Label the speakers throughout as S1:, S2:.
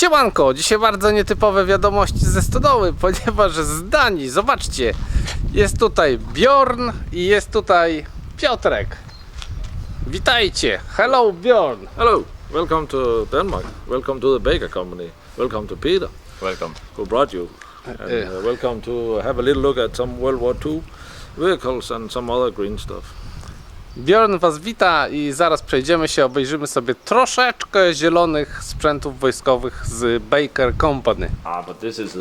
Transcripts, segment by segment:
S1: Siemanko, dzisiaj bardzo nietypowe wiadomości ze stodoły, ponieważ z Danii, zobaczcie, jest tutaj Bjorn i jest tutaj Piotrek. Witajcie, hello Bjorn.
S2: Hello, welcome to Denmark. Welcome to the Baker Company. Welcome to Peter.
S3: Welcome.
S2: Who brought you. And welcome to have a little look at some World War II vehicles and some other green stuff.
S1: Bjorn was wita i zaraz przejdziemy się, obejrzymy sobie troszeczkę zielonych sprzętów wojskowych z Baker Company.
S2: But this is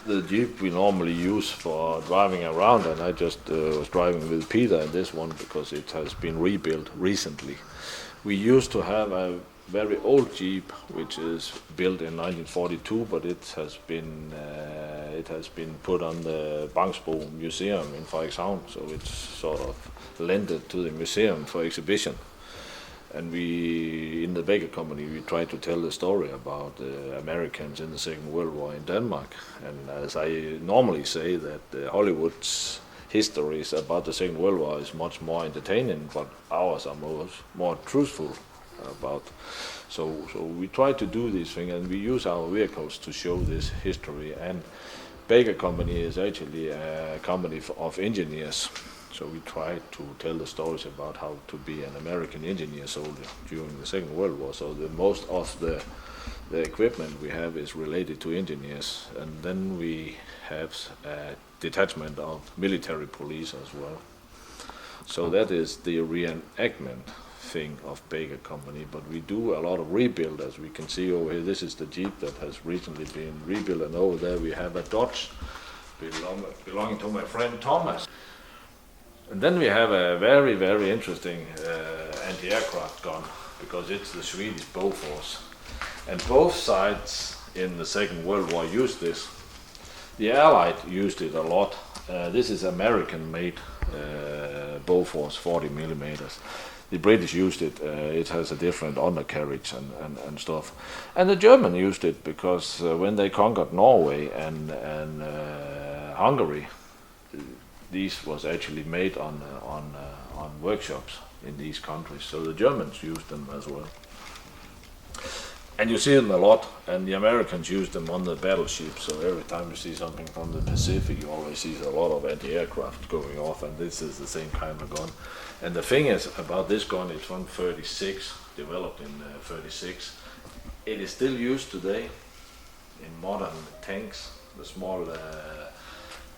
S2: the Jeep we normally use for driving around, and I just was driving with Peter in this one because it has been rebuilt recently. We used to have a very old Jeep which is built in 1942, but it has been put on the Bangsbo Museum in Frederikshavn, so it's sort of lended to the museum for exhibition. And we, in the Baker Company, we try to tell the story about the Americans in the Second World War in Denmark. And as I normally say, that Hollywood's histories about the Second World War is much more entertaining, but ours are more truthful about. So we try to do this thing, and we use our vehicles to show this history. And Baker Company is actually a company of engineers. So we try to tell the stories about how to be an American engineer soldier during the Second World War. So the most of the equipment we have is related to engineers, and then we have a detachment of military police as well. So that is the reenactment thing of Baker Company, but we do a lot of rebuild, as we can see over here. This is the Jeep that has recently been rebuilt, and over there we have a Dodge belonging to my friend Thomas. And then we have a very, very interesting anti-aircraft gun, because it's the Swedish Bofors. And both sides in the Second World War used this. The Allied used it a lot. This is American-made Bofors 40 millimeters. The British used it. It has a different undercarriage and stuff. And the German used it because when they conquered Norway and Hungary, these was actually made on workshops in these countries. So the Germans used them as well. And you see them a lot, and the Americans use them on the battleships. So every time you see something from the Pacific, you always see a lot of anti-aircraft going off, and this is the same kind of gun. And the thing is about this gun, it's from 36, developed in 36. It is still used today in modern tanks, the small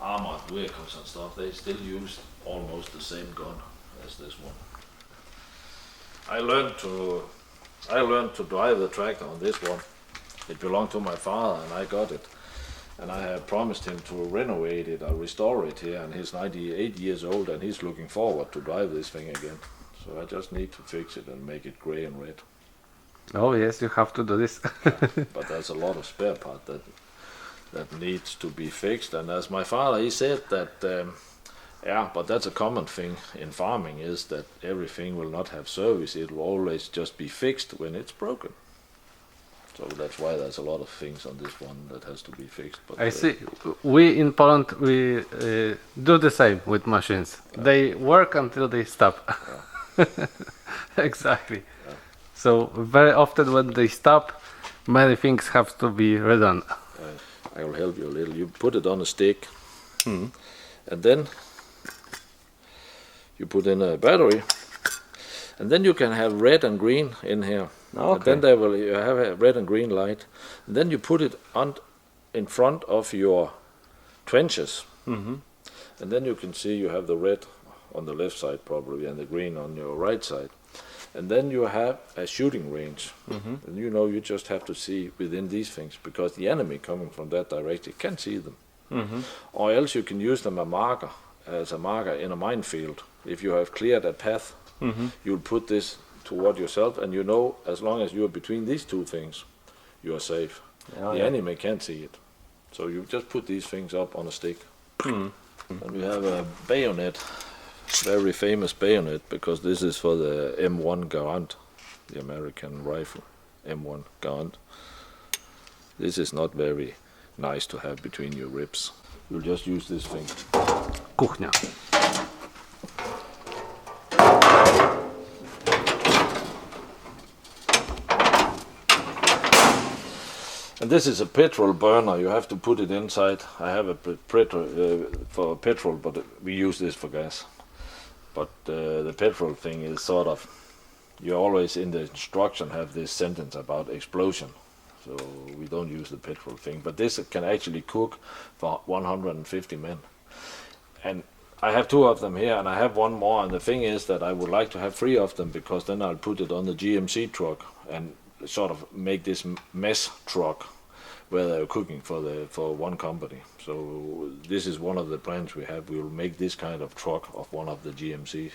S2: armored vehicles and stuff. They still use almost the same gun as this one. I learned to drive the tractor on this one. It belonged to my father, and I got it. And I had promised him to renovate it or restore it here, and he's 98 years old, and he's looking forward to drive this thing again. So I just need to fix it and make it gray and red.
S1: Oh yes, you have to do this.
S2: But there's a lot of spare part that needs to be fixed. And as my father, he said that but that's a common thing in farming, is that everything will not have service. It will always just be fixed when it's broken. So that's why there's a lot of things on this one that has to be fixed. But
S1: I see. We in Poland, we do the same with machines. They work until they stop. Exactly. So very often when they stop, many things have to be redone.
S2: I will help you a little. You put it on a stick, and then you put in a battery, and then you can have red and green in here.
S1: Okay.
S2: And then you have a red and green light, and then you put it on in front of your trenches, and then you can see you have the red on the left side probably, and the green on your right side. And then you have a shooting range, and you just have to see within these things, because the enemy coming from that direction can see them. Or else you can use them as a marker in a minefield. If you have cleared a path, you'll put this toward yourself, and as long as you're between these two things, you are safe. The enemy can't see it. So you just put these things up on a stick. And we have a bayonet. Very famous bayonet, because this is for the M1 Garand, the American rifle, M1 Garand. This is not very nice to have between your ribs. You'll just use this thing.
S1: Kuchnia.
S2: And this is a petrol burner. You have to put it inside. I have a petrol for petrol, but we use this for gas. But the petrol thing is sort of, you always in the instruction have this sentence about explosion. So we don't use the petrol thing. But this can actually cook for 150 men. And I have 2 of them here, and I have 1 more. And the thing is that I would like to have 3 of them, because then I'll put it on the GMC truck and sort of make this mess truck where they're cooking for one company. So this is one of the plans we have. We will make this kind of truck of one of the GMCs,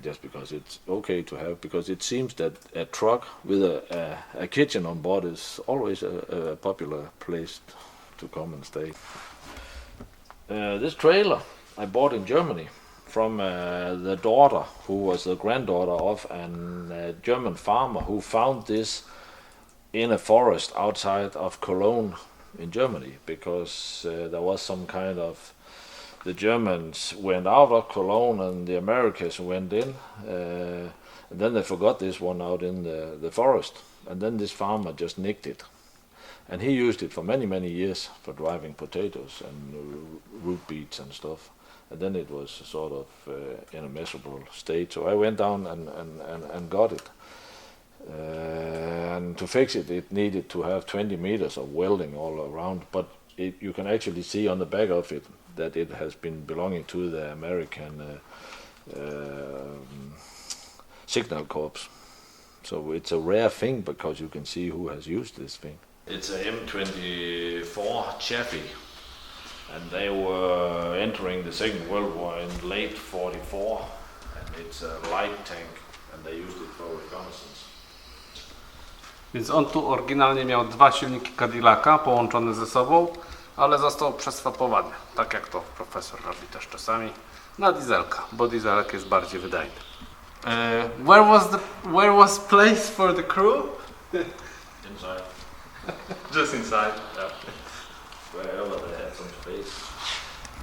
S2: just because it's okay to have. Because it seems that a truck with a kitchen on board is always a popular place to come and stay. This trailer I bought in Germany from the daughter, who was the granddaughter of a German farmer who found this in a forest outside of Cologne in Germany, because there was some kind of, the Germans went out of Cologne and the Americans went in, and then they forgot this one out in the forest, and then this farmer just nicked it. And he used it for many years for driving potatoes and root beets and stuff. And then it was sort of in a miserable state. So I went down and got it. And to fix it, it needed to have 20 meters of welding all around. But you can actually see on the back of it that it has been belonging to the American Signal Corps. So it's a rare thing, because you can see who has used this thing. It's a M24 Chaffee, and they were entering the Second World War in late 44, and it's a light tank, and they used it for reconnaissance.
S1: Więc on tu oryginalnie miał 2 silniki Cadillaca połączone ze sobą, ale został przeswapowany, tak jak to profesor robi też czasami, na dieselka, bo dieselek jest bardziej wydajny. Where was place for the crew?
S2: Inside.
S1: Just inside.
S2: Yeah. Wherever they had some space.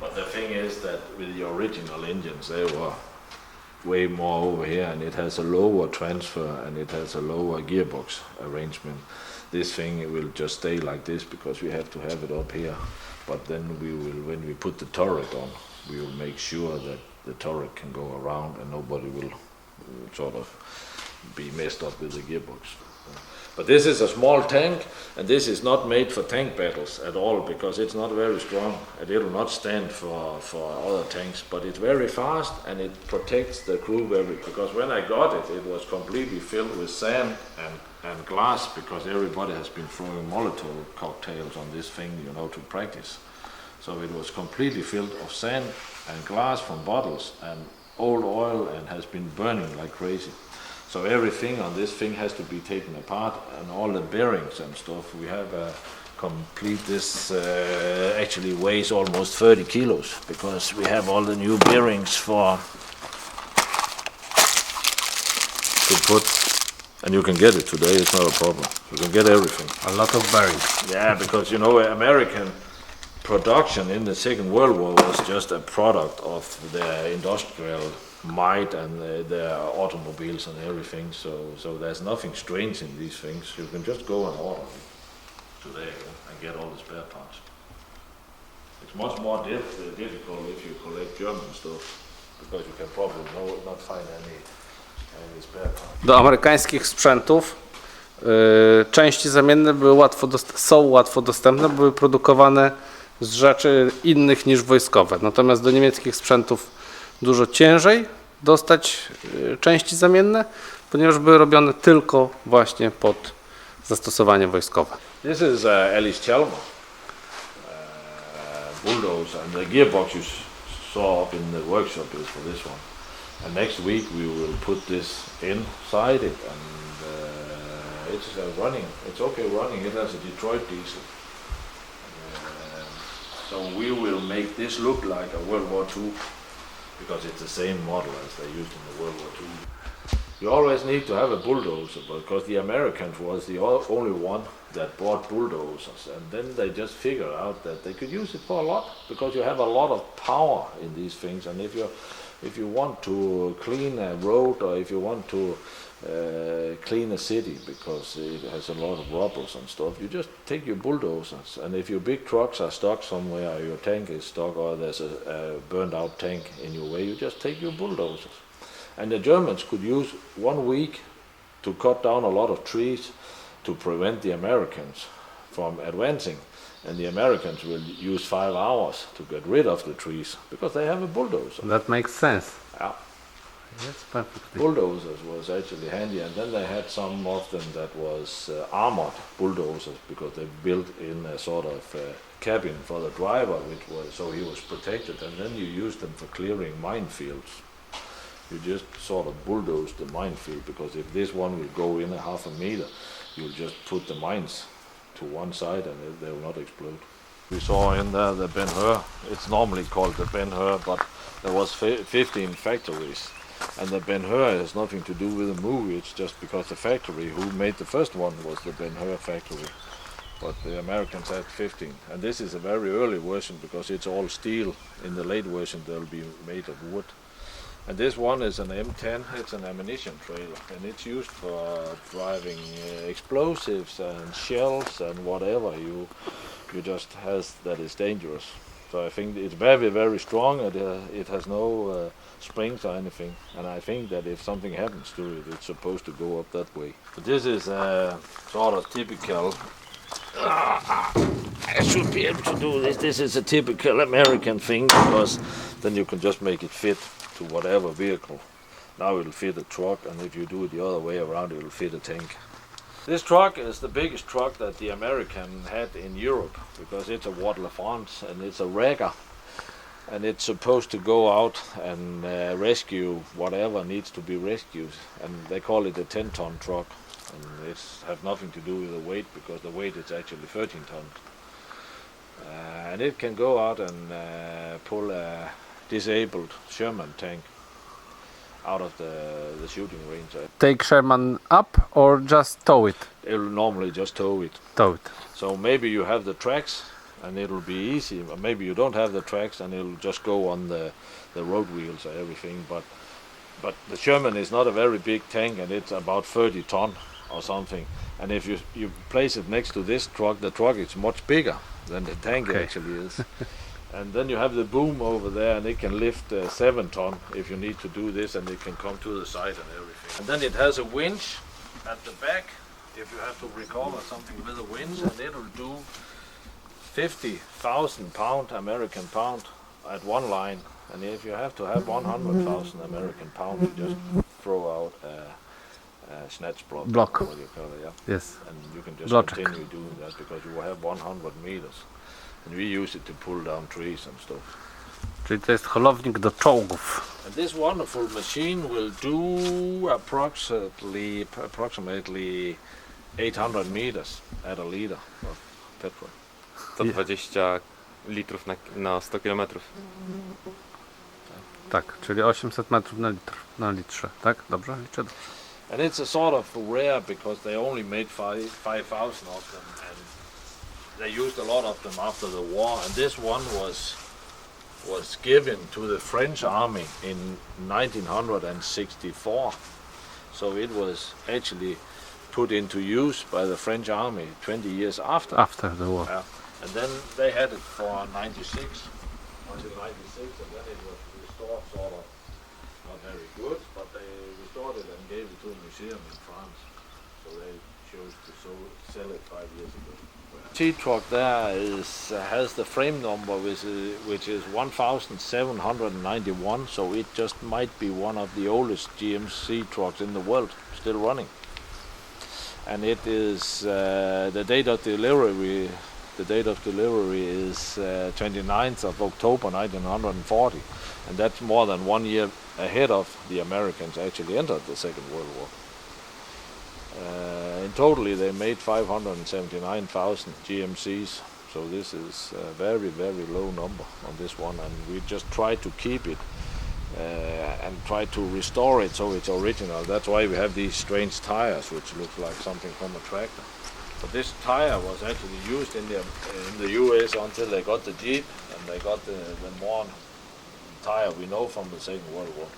S2: But the thing is that with the original engines, they were way more over here, and it has a lower transfer and it has a lower gearbox arrangement. This thing will just stay like this because we have to have it up here. But then we will, when we put the turret on, we will make sure that the turret can go around and nobody will sort of be messed up with the gearbox. But this is a small tank, and this is not made for tank battles at all, because it's not very strong and it will not stand for other tanks. But it's very fast, and it protects the crew because when I got it, it was completely filled with sand and glass, because everybody has been throwing Molotov cocktails on this thing, you know, to practice. So it was completely filled of sand and glass from bottles and old oil, and has been burning like crazy. So everything on this thing has to be taken apart, and all the bearings and stuff. We have complete this actually weighs almost 30 kilos, because we have all the new bearings to put, and you can get it today, it's not a problem. You can get everything.
S1: A lot of bearings.
S2: Yeah, because you know, American production in the Second World War was just a product of their industrial might and their automobiles and everything. So there's nothing strange in these things. You can just go and order them today and get all the spare parts. It's much more difficult if you collect German stuff, because you can probably not find any spare parts.
S1: Do amerykańskich sprzętów części zamienne były są łatwo dostępne, były produkowane z rzeczy innych niż wojskowe. Natomiast do niemieckich sprzętów dużo ciężej dostać części zamienne, ponieważ były robione tylko właśnie pod zastosowanie wojskowe.
S2: This is Alice Chalmer bulldozer, and the gearbox you saw up in the workshop is for this one. And next week we will put this inside it, and it's running. It's okay running. It has a Detroit diesel. So we will make this look like a World War II, because it's the same model as they used in the World War II. You always need to have a bulldozer, because the Americans was the only one that bought bulldozers, and then they just figured out that they could use it for a lot, because you have a lot of power in these things. And if you want to clean a road, or if you want to clean a city because it has a lot of robbers and stuff. You just take your bulldozers, and if your big trucks are stuck somewhere, or your tank is stuck, or there's a burned out tank in your way, you just take your bulldozers. And the Germans could use 1 week to cut down a lot of trees to prevent the Americans from advancing. And the Americans will use 5 hours to get rid of the trees because they have a bulldozer.
S1: That makes sense.
S2: Yeah.
S1: Yes, perfectly.
S2: Bulldozers was actually handy, and then they had some of them that was armored bulldozers because they built in a sort of cabin for the driver, which was so he was protected, and then you used them for clearing minefields. You just sort of bulldoze the minefield because if this one will go in a half a meter, you'll just put the mines to one side and they will not explode. We saw in there the Ben-Hur. It's normally called the Ben-Hur, but there was 15 factories. And the Ben-Hur has nothing to do with the movie, it's just because the factory who made the first one was the Ben-Hur factory. But the Americans had 15. And this is a very early version because it's all steel. In the late version they'll be made of wood. And this one is an M10, it's an ammunition trailer, and it's used for driving explosives and shells and whatever you just has that is dangerous. So I think it's very, very strong. It has no springs or anything, and I think that if something happens to it, it's supposed to go up that way. But this is a sort of typical. I should be able to do this. This is a typical American thing because then you can just make it fit to whatever vehicle. Now it'll fit a truck, and if you do it the other way around, it'll fit a tank. This truck is the biggest truck that the American had in Europe because it's a Ward La France and it's a Ragger, and it's supposed to go out and rescue whatever needs to be rescued, and they call it a 10-ton truck, and it's have nothing to do with the weight because the weight is actually 13 tons. And it can go out and pull a disabled Sherman tank out of the shooting range.
S1: Take Sherman up or just tow it?
S2: It'll normally just tow it.
S1: Tow it.
S2: So maybe you have the tracks and it'll be easy, or maybe you don't have the tracks and it'll just go on the road wheels or everything. But the Sherman is not a very big tank, and it's about 30 ton or something. And if you place it next to this truck, the truck is much bigger than the tank actually is. And then you have the boom over there, and it can lift 7 ton if you need to do this, and it can come to the side and everything. And then it has a winch at the back if you have to recover something with a winch, and it'll do 50,000 pound, American pound at one line. And if you have to have 100,000 American pound, you just throw out a snatch block. What do you call it, yeah?
S1: Yes.
S2: And you can just
S1: Block.
S2: continue doing that because you will have 100 meters. And we use it to pull down trees and stuff.
S1: Czyli to jest holownik do czołgów.
S2: And this wonderful machine will do approximately 800 meters at a liter of petrol.
S3: 120 litrów na 100 kilometrów.
S1: Tak, czyli 800 metrów na litrze, tak? Dobrze? Liczę dobrze.
S2: And it's a sort of rare because they only made 5,000 of them, and they used a lot of them after the war. And this one was given to the French army in 1964. So it was actually put into use by the French army 20 years after.
S1: After the war.
S2: Yeah. And then they had it for 96, until 96, and then it was restored sort of, not very good, but they restored it and gave it to a museum in France. So they chose to sell it 5 years ago. T-truck there has the frame number which is 1791, so it just might be one of the oldest GMC trucks in the world, still running. And it is the date of delivery is 29th of October 1940, and that's more than 1 year ahead of the Americans actually entered the Second World War. In totally they made 579,000 GMCs, so this is a very, very low number on this one, and we just try to keep it and try to restore it so it's original. That's why we have these strange tires which look like something from a tractor. But this tire was actually used in the US until they got the Jeep, and they got the modern tire we know from the Second World War.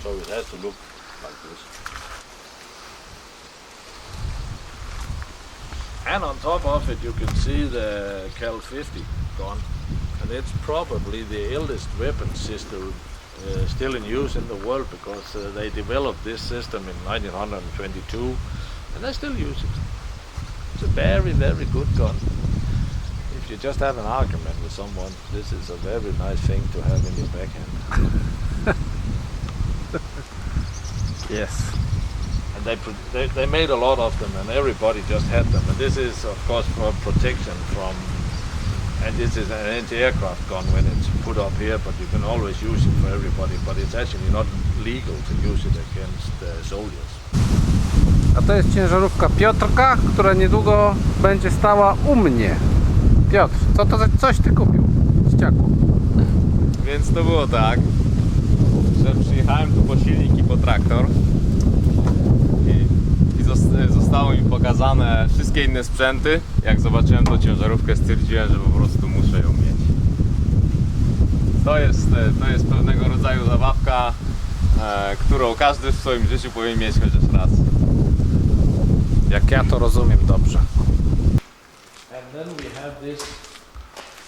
S2: So it has to look like this. And on top of it, you can see the Cal 50 gun, and it's probably the eldest weapon system still in use in the world, because they developed this system in 1922, and they still use it. It's a very, very good gun. If you just have an argument with someone, this is a very nice thing to have in your backhand.
S1: Yes.
S2: And they made a lot of them, and everybody just had them. And this is, of course, for protection from. And this is an anti-aircraft gun when it's put up here, but you can always use it for everybody. But it's actually not legal to use it against soldiers.
S1: A to jest ciężarówka Piotrka, która niedługo będzie stała u mnie. Piotr, co to za coś ty kupił? Ściaku.
S3: Więc to było tak, że przyjechałem tu po silnik i po traktor i zostało mi pokazane wszystkie inne sprzęty. Jak zobaczyłem tą ciężarówkę, stwierdziłem, że po prostu muszę ją mieć. To jest pewnego rodzaju zabawka, którą każdy w swoim życiu powinien mieć chociaż raz.
S1: Jak ja to rozumiem dobrze.
S2: And then we have this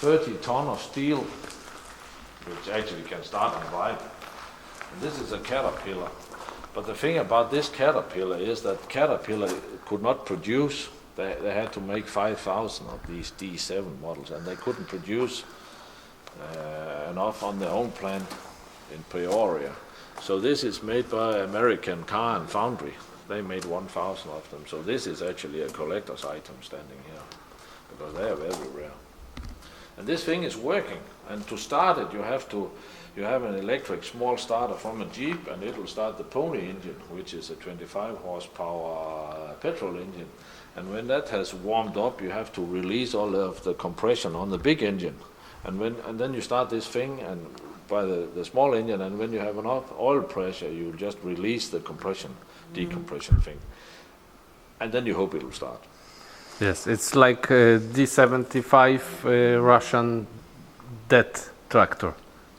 S2: 30 ton of steel, which actually can start and drive. And this is a Caterpillar. But the thing about this Caterpillar is that Caterpillar could not produce. They had to make 5,000 of these D7 models, and they couldn't produce enough on their own plant in Peoria. So this is made by American Car and Foundry. They made 1,000 of them. So this is actually a collector's item standing here, because they are very rare. And this thing is working. And to start it, you have an electric small starter from a Jeep, and it will start the Pony engine, which is a 25 horsepower petrol engine. And when that has warmed up, you have to release all of the compression on the big engine. And then you start this thing and by the small engine, and when you have enough oil pressure, you just release the compression, decompression thing. And then you hope it will start.
S1: Yes, it's like D-75 Russian death tractor.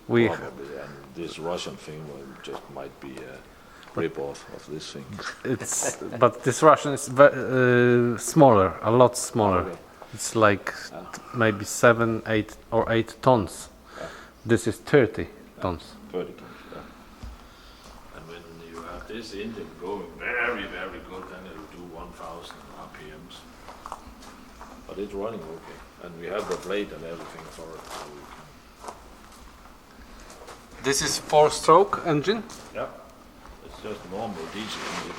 S1: We
S2: Probably, and this Russian thing just might be a rip-off of this thing.
S1: it's but this Russian is smaller, a lot smaller.
S2: Okay.
S1: It's like maybe 7, 8 or 8 tons.
S2: Yeah.
S1: This is 30 tons.
S2: 30 tons, yeah. And when you have this engine going very, very good, then it will do 1,000 RPMs. But it's running okay. And we have the blade and everything for it. So we can,
S1: This is 4-stroke engine.
S2: yeah, it's just normal diesel engine.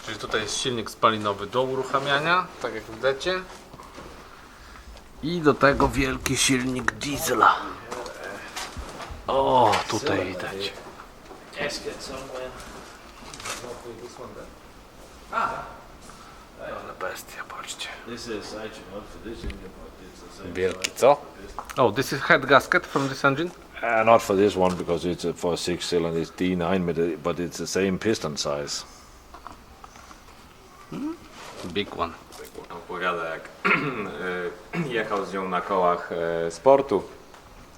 S1: Czyli tutaj jest silnik spalinowy do uruchamiania, tak jak widzicie. I do tego wielki silnik diesla. O, tutaj widać.
S2: Gasket somewhere.
S1: Ale bestia, patrzcie.
S2: This is actually not for this engine, but it's the same.
S1: Wielki, co? Oh, this is head gasket from this engine?
S2: Not for this one, because it's for a 6-cylinder, it's D9, but it's the same piston size.
S1: Big one.
S3: Opowiada, jak jechał z nią na kołach sportu,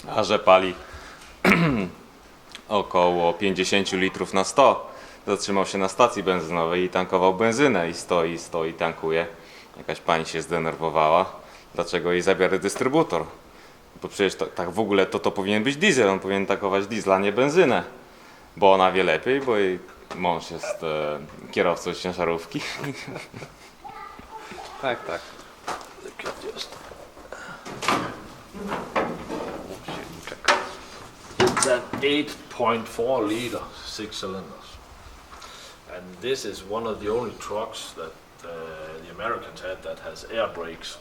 S3: a że pali około 50 litrów na 100. Zatrzymał się na stacji benzynowej i tankował benzynę i stoi, tankuje. Jakaś pani się zdenerwowała, dlaczego jej zabiera dystrybutor. Bo przecież tak w ogóle to powinien być diesel, on powinien tankować diesla, nie benzynę. Bo ona wie lepiej, bo jej mąż jest kierowcą ciężarówki.
S1: Tak, tak.
S2: Look at just. It's an 8.4 liter 6 cylinders. And this is one of the only trucks that the Americans had that has air brakes.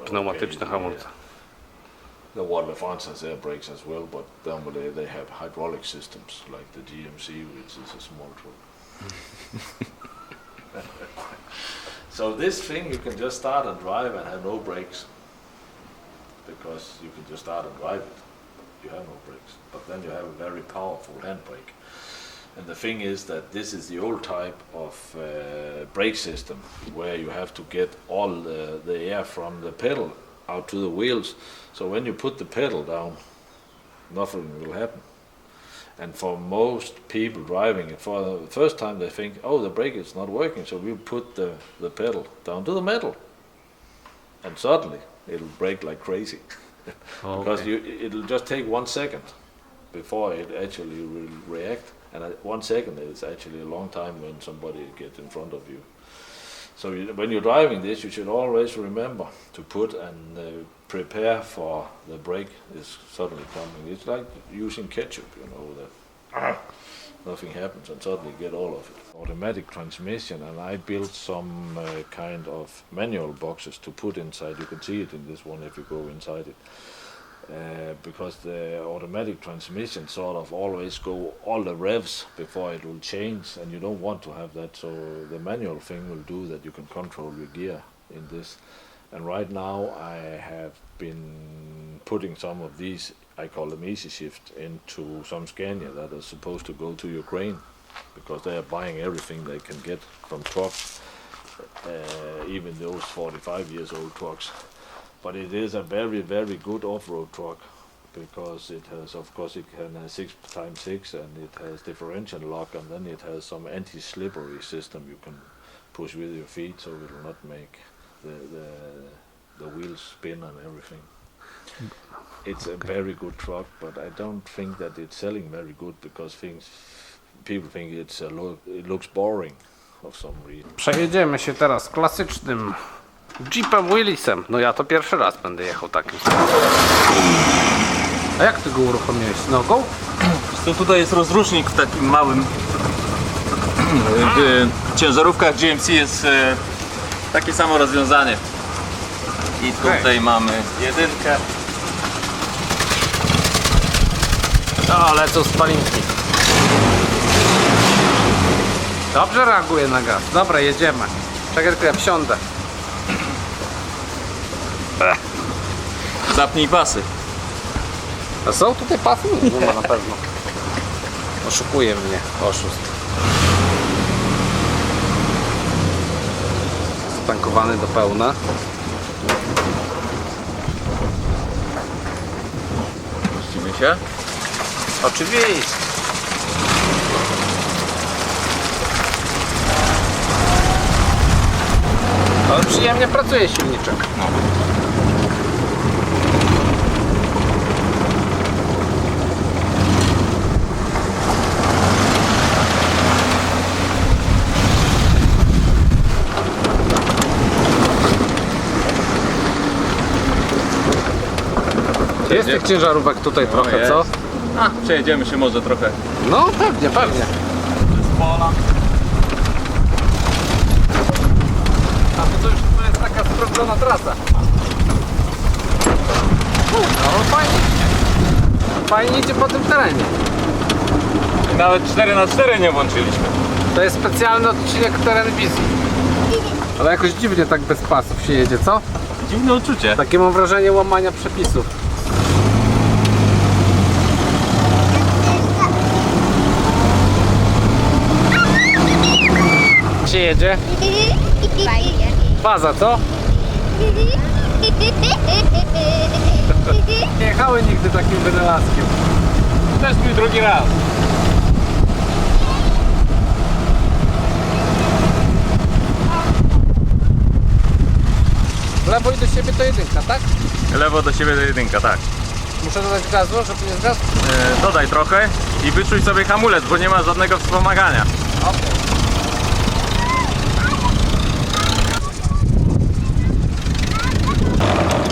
S1: Pneumatyczne hamulce.
S2: The Water France has air brakes as well, but down below they have hydraulic systems like the GMC, which is a small truck. So this thing you can just start and drive and have no brakes, because you can just start and drive it. You have no brakes, but then you have a very powerful handbrake. And the thing is that this is the old type of brake system where you have to get all the air from the pedal out to the wheels. So when you put the pedal down, nothing will happen. And for most people driving it for the first time, they think, oh, the brake is not working, so we'll put the pedal down to the metal. And suddenly it'll brake like crazy. Because it'll just take 1 second before it actually will react. And 1 second is actually a long time when somebody gets in front of you. So when you're driving this, you should always remember to put and prepare for the brake is suddenly coming. It's like using ketchup, you know, that nothing happens and suddenly you get all of it. Automatic transmission, and I built some kind of manual boxes to put inside. You can see it in this one if you go inside it. Because the automatic transmission sort of always go all the revs before it will change, and you don't want to have that, so the manual thing will do that. You can control your gear in this. And right now I have been putting some of these, I call them Easy Shift, into some Scania that are supposed to go to Ukraine, because they are buying everything they can get from trucks, even those 45 years old trucks. But it is a very, very good off-road truck, because it has, of course, it can have 6x6 and it has differential lock, and then it has some anti-slippery system you can push with your feet, so it will not make the wheels spin and everything. It's a very good truck, but I don't think that it's selling very good, because people think it looks boring of some reason.
S1: Przejedziemy się teraz klasycznym Jeepem Willisem. No ja to pierwszy raz będę jechał takim. A jak ty go uruchomiłeś? Nogą?
S4: To tutaj jest rozrusznik w takim małym. W ciężarówkach GMC jest takie samo rozwiązanie. I tutaj mamy jedynkę.
S1: O, lecą spalinki. Dobrze reaguje na gaz. Dobra, jedziemy. Czekaj, tylko ja wsiądę.
S4: Zapnij pasy.
S1: A są tutaj pasy? Nie ma na pewno. Oszukuje mnie, oszust. Stankowany do pełna.
S4: Puścimy się.
S1: Oczywiście. Ale przyjemnie pracuje silniczek.
S4: No.
S1: Jest tych ciężarówek tutaj trochę,
S4: jest.
S1: co?
S4: A, przejedziemy się może trochę.
S1: No pewnie, pewnie.
S4: Z pola.
S1: A to już jest taka sprawdzona trasa. No fajnie. Fajnie idzie po tym terenie.
S4: I nawet 4x4 nie włączyliśmy.
S1: To jest specjalny odcinek teren wizji. Ale jakoś dziwnie tak bez pasów się jedzie, co?
S4: Dziwne uczucie.
S1: Takie mam wrażenie łamania przepisów. Gdzie jedzie?
S5: Fajnie.
S1: Baza, co? Nie jechały nigdy takim wynalazkiem.
S4: To jest mój drugi raz.
S1: W lewo i do siebie to jedynka, tak?
S4: Lewo do siebie do jedynka, tak.
S1: Muszę dodać gazu, żeby nie zgasł?
S4: Dodaj trochę i wyczuj sobie hamulec, bo nie ma żadnego wspomagania.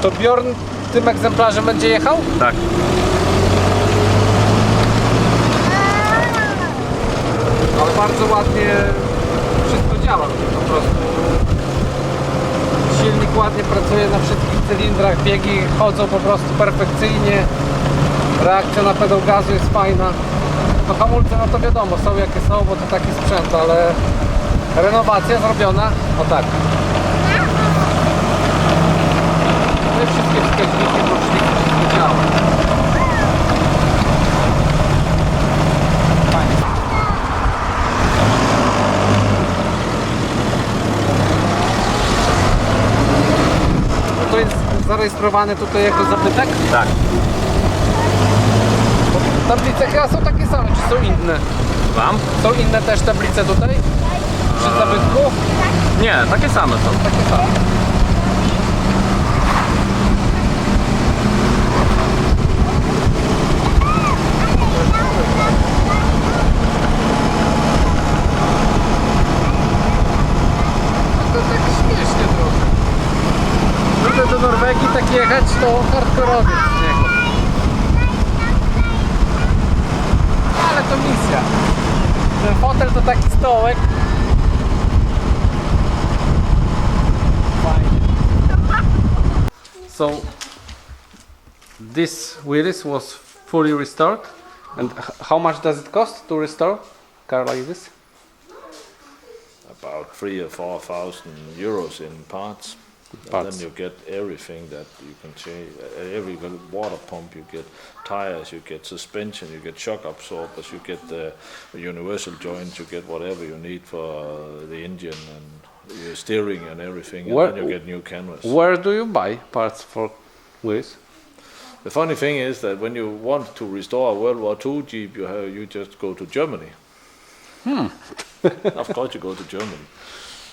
S1: To Bjorn tym egzemplarzem będzie jechał?
S4: Tak.
S1: Ale bardzo ładnie wszystko działa po prostu. Silnik ładnie pracuje na wszystkich cylindrach, biegi chodzą po prostu perfekcyjnie. Reakcja na pedał gazu jest fajna. No hamulce, no to wiadomo, są jakie są, bo to taki sprzęt, ale renowacja zrobiona, o tak. No i wszystkie wskaźniki, proczniki, wszystko działa. Fajnie. No to jest zarejestrowany tutaj jako zabytek?
S4: Tak.
S1: Tablice chyba są takie same, czy są inne?
S4: Wam?
S1: Są inne też tablice tutaj? Przy zabytku?
S4: Nie, takie same są.
S1: Takie same. To tak śmiesznie trochę. Żeby do Norwegii tak jechać, to hardkorowiec z niego. Ale to misja. Ten fotel to taki stołek. Fajnie. So this Willys was fully restored. And how much does it cost to restore car like this?
S2: About 3,000 or 4,000 euros in parts. And
S1: Parts.
S2: then you get everything that you can change. Every water pump, you get tires, you get suspension, you get shock absorbers, you get the universal joints, you get whatever you need for the engine and your steering and everything. And
S1: Where-
S2: then you get new canvas.
S1: Where do you buy parts for Willys?
S2: The funny thing is that when you want to restore a World War II Jeep, you just go to Germany. Of course, you go to Germany.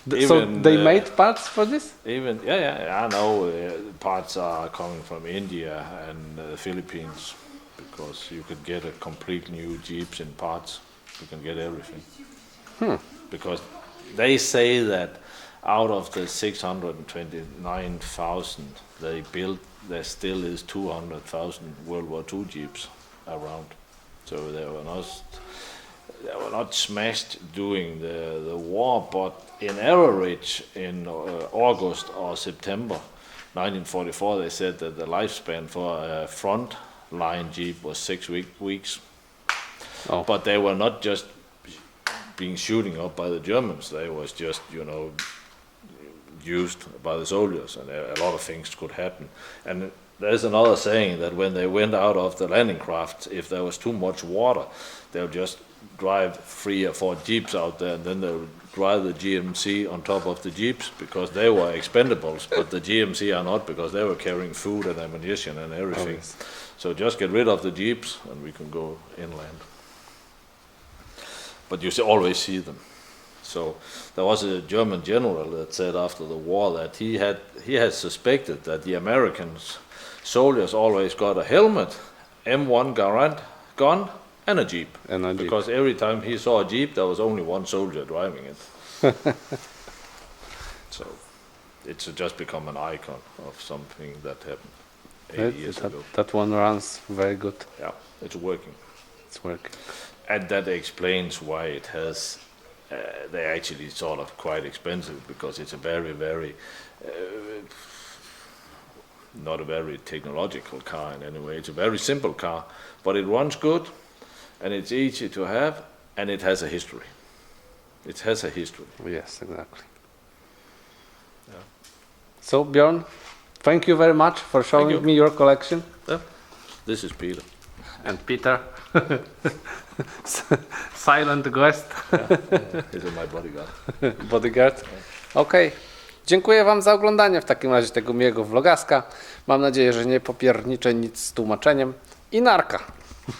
S1: So
S2: Even,
S1: they made parts for this?
S2: Even I know parts are coming from India and the Philippines because you could get a complete new Jeeps in parts. You can get everything. Because they say that out of the 629,000 they built, there still is 200,000 World War II Jeeps around. So they were not smashed during the war, but in average in August or September 1944 they said that the lifespan for a front line Jeep was 6 weeks.
S1: Oh.
S2: But they were not just being shooting up by the Germans, they was just, used by the soldiers, and a lot of things could happen. And there's another saying that when they went out of the landing craft, if there was too much water, they would just drive 3 or 4 Jeeps out there, and then they would drive the GMC on top of the Jeeps because they were expendables, but the GMC are not because they were carrying food and ammunition and everything.
S1: yes.
S2: So just get rid of the Jeeps and we can go inland. But you always see them. So there was a German general that said after the war that he had suspected that the American soldiers always got a helmet, M1 Garand gun, and a Jeep.
S1: And a Jeep.
S2: Because every time he saw a Jeep, there was only one soldier driving it. So it's just become an icon of something that happened 80 years ago.
S1: That one runs very good.
S2: Yeah, it's working.
S1: It's working.
S2: And that explains why it has, they're actually sort of quite expensive because it's a very, very, not a very technological car in any way. It's a very simple car, but it runs good and it's easy to have and it has a history. It has a history.
S1: Yes, exactly.
S2: Yeah.
S1: So Bjorn, thank you very much for showing
S2: you.
S1: me your collection.
S2: Yeah. This is Peter.
S1: And Peter, silent guest,
S2: He's my bodyguard.
S1: bodyguard. Okej. Dziękuję Wam za oglądanie w takim razie tego miłego vlogaska. Mam nadzieję, że nie popierniczę nic z tłumaczeniem. I narka.